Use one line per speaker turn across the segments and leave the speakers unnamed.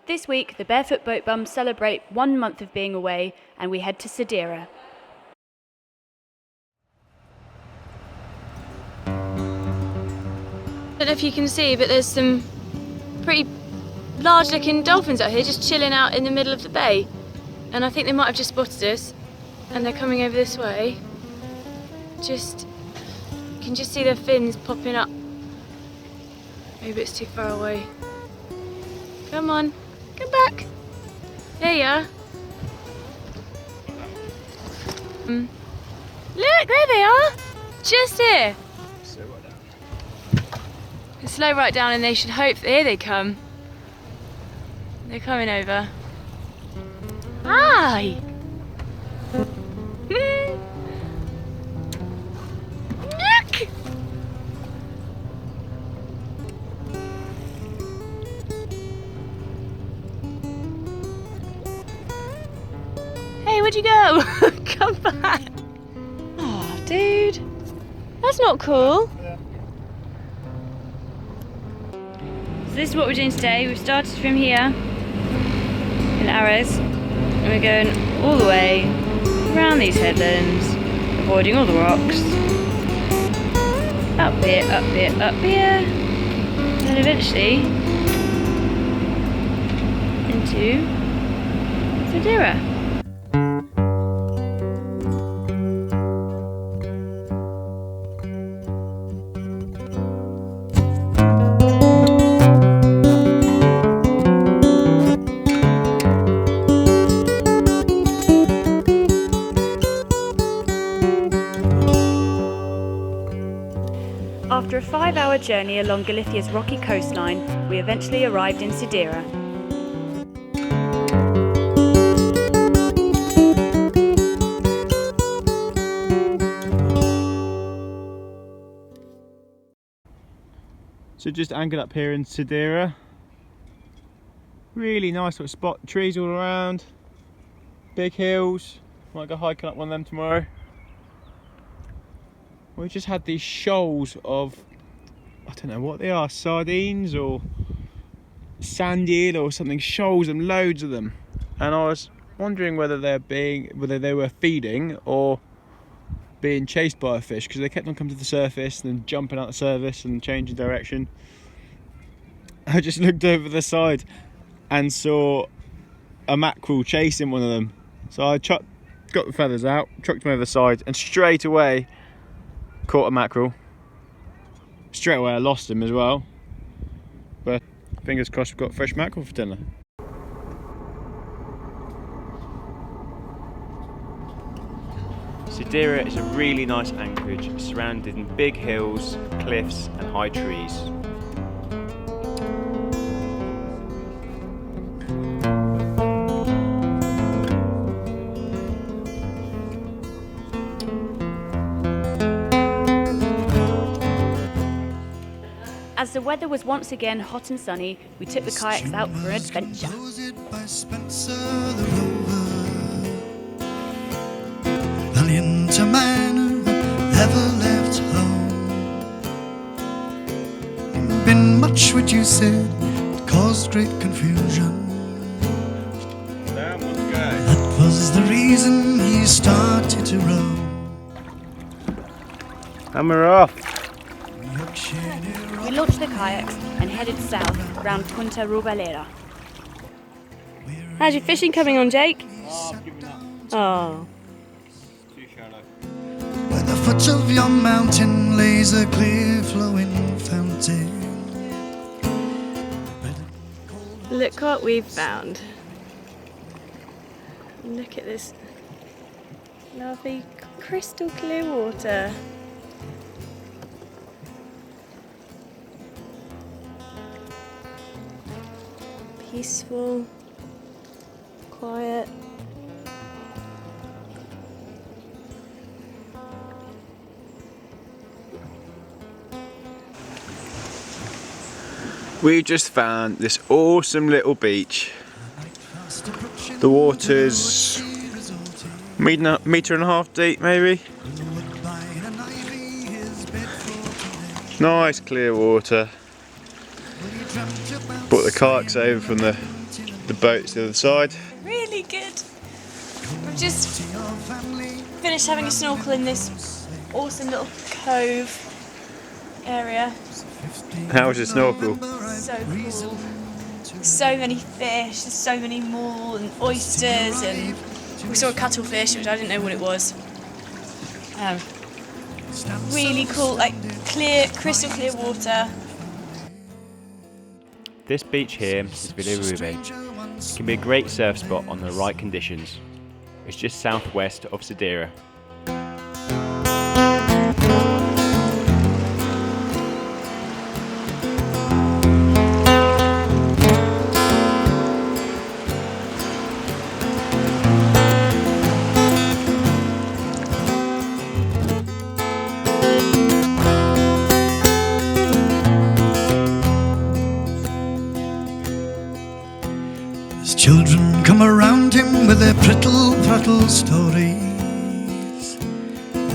This week, the Barefoot Boat Bums celebrate 1 month of being away, and we head to Cedeira.
I don't know if you can see, but there's some pretty large looking dolphins out here just chilling out in the middle of the bay. And I think they might have just spotted us and they're coming over this way. You can just see their fins popping up. Maybe it's too far away. Come on, come back. There you are. Look, there they are. Just here. Slow right down and they should hope, here they come. They're coming over. Hi! Look! Hey, where'd you go? Come back! Oh, dude. That's not cool.
So this is what we're doing today. We've started from here in Ares, and we're going all the way around these headlands, avoiding all the rocks. Up here, up here, up here, and then eventually into Cedeira. After a 5-hour journey along Galicia's rocky coastline, we eventually arrived in Cedeira.
So just anchored up here in Cedeira. Really nice little spot, trees all around, big hills. Might go hiking up one of them tomorrow. We just had these shoals of, I don't know what they are, sardines or sand eel or something, shoals and loads of them. And I was wondering whether they were feeding or being chased by a fish, because they kept on coming to the surface and then jumping out the surface and changing direction. I just looked over the side and saw a mackerel chasing one of them. So I got the feathers out, chucked them over the side, and straight away caught a mackerel. Straight away I lost him as well, but fingers crossed we've got fresh mackerel for dinner. Cedeira is a really nice anchorage surrounded in big hills, cliffs and high trees.
As the weather was once again hot and sunny, we took the kayaks out for an adventure.
Valiant a man who never left home. Been much what you said, it caused great confusion. That was the reason he started to roam.
And we're off.
We launched the kayaks and headed south around Punta Rubalera.
How's your fishing coming on, Jake?
Oh, I've given up.
Oh.
Too shallow.
Where the foot of your mountain lays a clear flowing fountain.
Look what we've found. Look at this lovely crystal clear water. Peaceful, quiet.
We just found this awesome little beach. The water's metre and a half deep maybe. Nice clear water. Brought the kayaks over from the The boat's the other side.
Really good. We've just finished having a snorkel in this awesome little cove area.
How was your snorkel?
So cool. So many fish, so many mull and oysters, and we saw a cuttlefish, which I didn't know what it was. Really cool, like clear, crystal clear water.
This beach here is Barefoot. It can be a great surf spot on the right conditions. It's just southwest of Cedeira.
His children come around him with their prittle-prattle stories,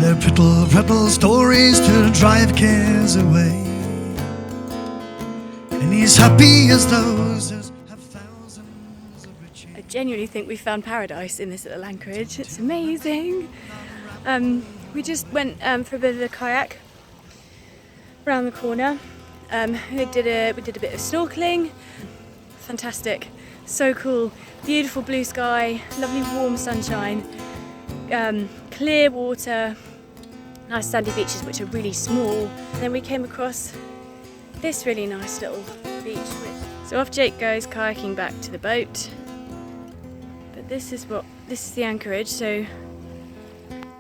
their prittle-prattle stories to drive cares away. And he's happy as those that have thousands of riches.
I genuinely think we found paradise in this little anchorage. It's amazing. We just went for a bit of a kayak around the corner. We did a bit of snorkeling. Fantastic. So cool, beautiful blue sky, lovely warm sunshine, clear water, nice sandy beaches which are really small. And then we came across this really nice little beach. So off Jake goes kayaking back to the boat. But this is the anchorage, so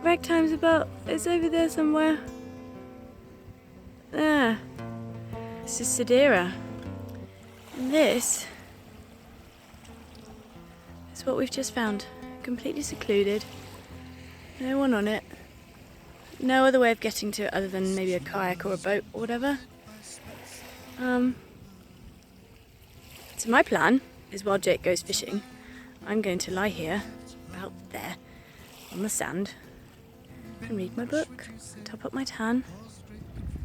ragtime's it's over there somewhere. There. This is Cedeira. And this is what we've just found. Completely secluded. No one on it. No other way of getting to it other than maybe a kayak or a boat or whatever. So my plan is while Jake goes fishing, I'm going to lie here, about there, on the sand, and read my book, top up my tan.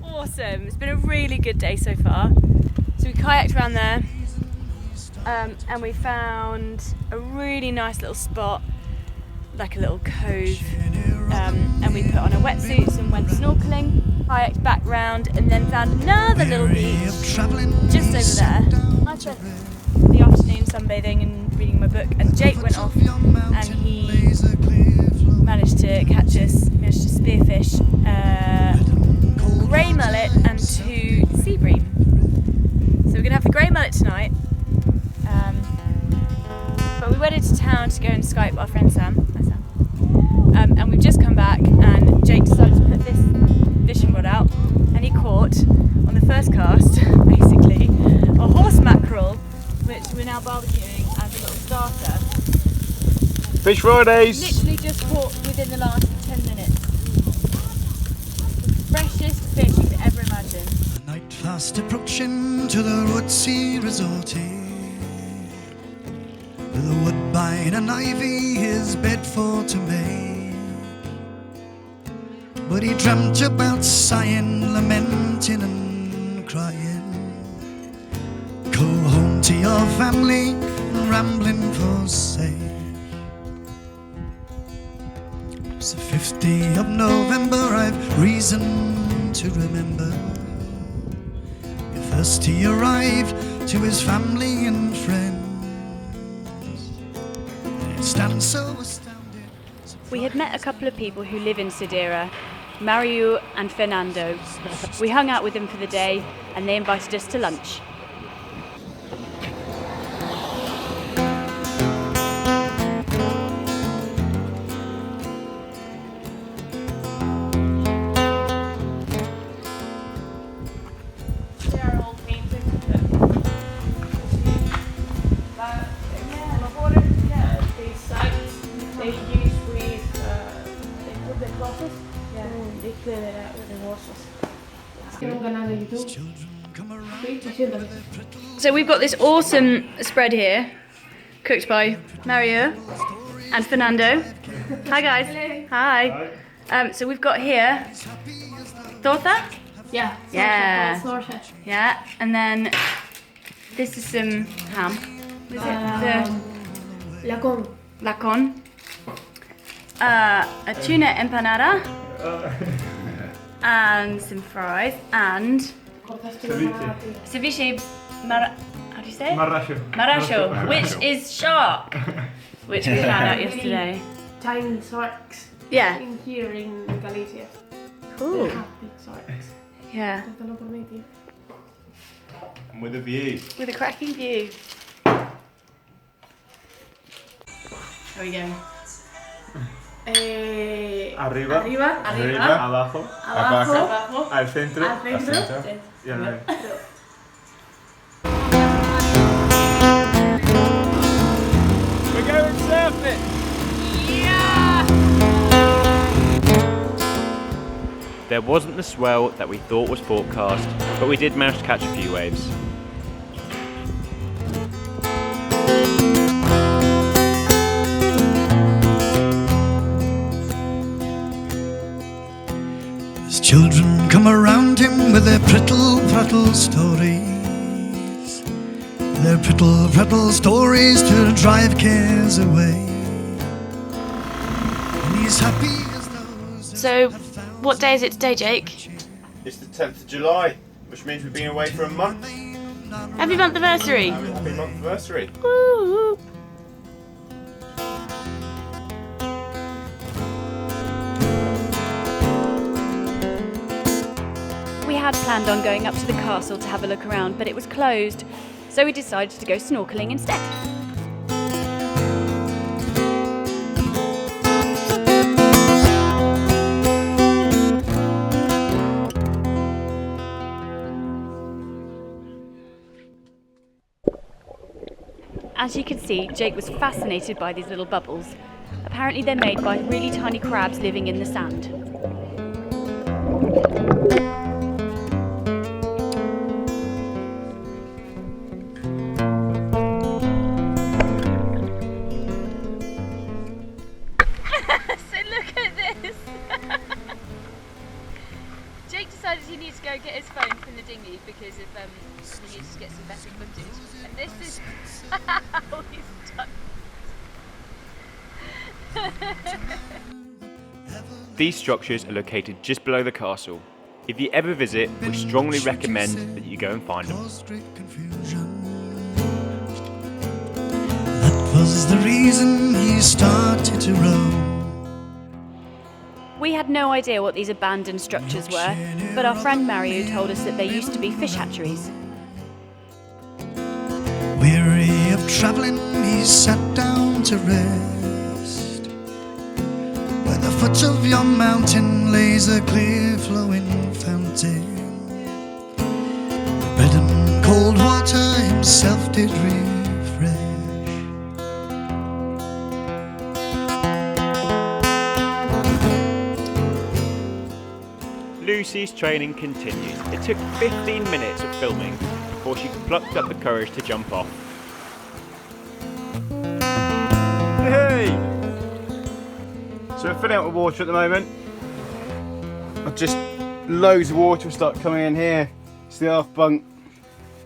Awesome! It's been a really good day so far. So we kayaked around there. And we found a really nice little spot, like a little cove, and we put on our wetsuits and went snorkeling, kayaked back round, and then found another little beach just over there. I spent the afternoon sunbathing and reading my book, and Jake went off and he managed to spearfish grey mullet and 2 sea bream. So we're going to have the grey mullet tonight. But we went into town to go and Skype our friend Sam. Hi Sam. And we've just come back, and Jake decided to put this fishing rod out, and he caught, on the first cast, basically, a horse mackerel, which we're now barbecuing as a little starter.
Fish Fridays!
Literally just caught within the last 10 minutes. The freshest fish you could ever imagine.
The night fast approaching to the woodsy resort. With a woodbine and ivy his bed for to make. But he dreamt about sighing, lamenting and crying. Go home to your family, rambling for sake. It's the 50th of November, I've reason to remember. First he arrived to his family and friends. Stand so astounded.
We had met a couple of people who live in Cedeira, Mario and Fernando. We hung out with them for the day and they invited us to lunch. So we've got this awesome spread here, cooked by Mario and Fernando. Hi guys. Hello. Hi. So we've got here torta.
Yeah.
Yeah. And then this is some ham. Was it
Lacon.
the lacon? A tuna empanada. And some fries and ceviche how do you say it? Marracho, which is shark, which we found out yesterday.
Tiny sharks.
Yeah.
In here in Galicia.
Cool.
They have big sharks.
Yeah.
That's a lot of meat.
And with a view.
With a cracking view. There we go.
Arriba.
Arriba.
Abajo.
Abajo.
Al centro.
Al centro.
Y al medio. We're going surfing.
There wasn't the swell that we thought was forecast, but we did manage to catch a few waves.
His children come around him with their prittle-prattle stories. Their prittle-prattle stories to drive cares away. And he's happy as those
So, what day is it today, Jake?
It's the 10th of July, which means we've been away for a month.
Happy month anniversary!
Happy month anniversary.
Woo!
We had planned on going up to the castle to have a look around, but it was closed, so we decided to go snorkeling instead. As you can see, Jake was fascinated by these little bubbles. Apparently they're made by really tiny crabs living in the sand.
So look at this! Jake decided he needs to go get his phone from the dinghy because he needs to get some better footage. And this is how he's done.
These structures are located just below the castle. If you ever visit, we strongly recommend that you go and find them.
caused great confusion. That was the reason he started to roam.
We had no idea what these abandoned structures were, but our friend Mario told us that they used to be fish hatcheries.
Weary of travelling, he sat down to rest. By the foot of your mountain lays a clear flowing fountain. Bread and cold water himself did refresh.
Lucy's training continued. It took 15 minutes of filming before she plucked up the courage to jump off.
Hey! So we're filling up with water at the moment. Just loads of water will start coming in here. It's the aft bunk,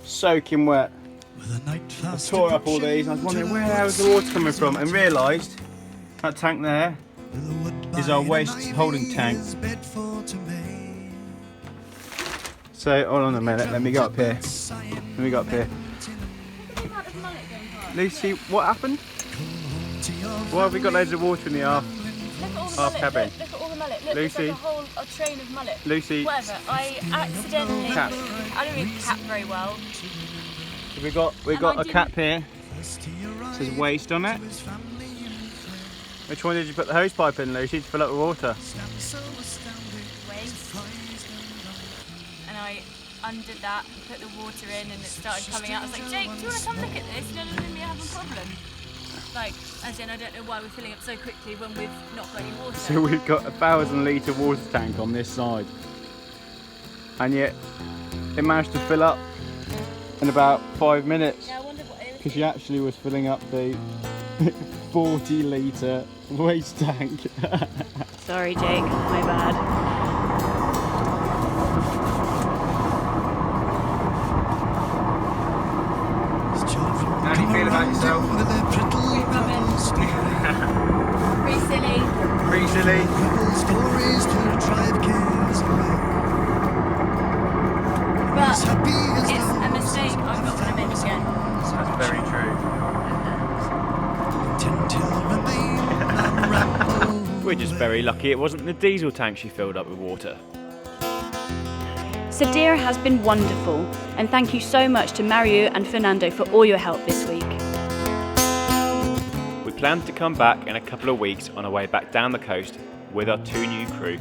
soaking wet.
With a night
I
fast
tore up all these and I was wondering where the hell is the water coming from, and realised that tank there is our waste holding tank. So hold on a minute, let me go up here. Lucy, what happened? Why have we got loads of water in the aft cabin?
Look at all the mullet. Look,
Lucy.
it's like a train of mullet.
Lucy,
Whatever. I accidentally.
Cap.
I don't read cap very well.
we got a cap here. It says waste on it. Which one did you put the hose pipe in, Lucy, to fill up with water?
Waste. And I undid that, put the water in, and it started coming out. I was like, Jake, do you want to come look at this? No, we have a problem. Like, as in, I don't know why we're filling up so quickly when we've not got any water.
So we've got a 1,000-litre water tank on this side, and yet it managed to fill up in about 5 minutes,
Yeah, I wonder what it
because she actually was filling up the 40-litre waste tank.
Sorry, Jake, my bad.
How do you feel about yourself?
mistake I'm not going to make again.
That's very true.
Till remain unraveled.
We're just very lucky it wasn't the diesel tank she filled up with water.
Cedeira has been wonderful, and thank you so much to Mario and Fernando for all your help this week.
We plan to come back in a couple of weeks on our way back down the coast with our 2 new crew.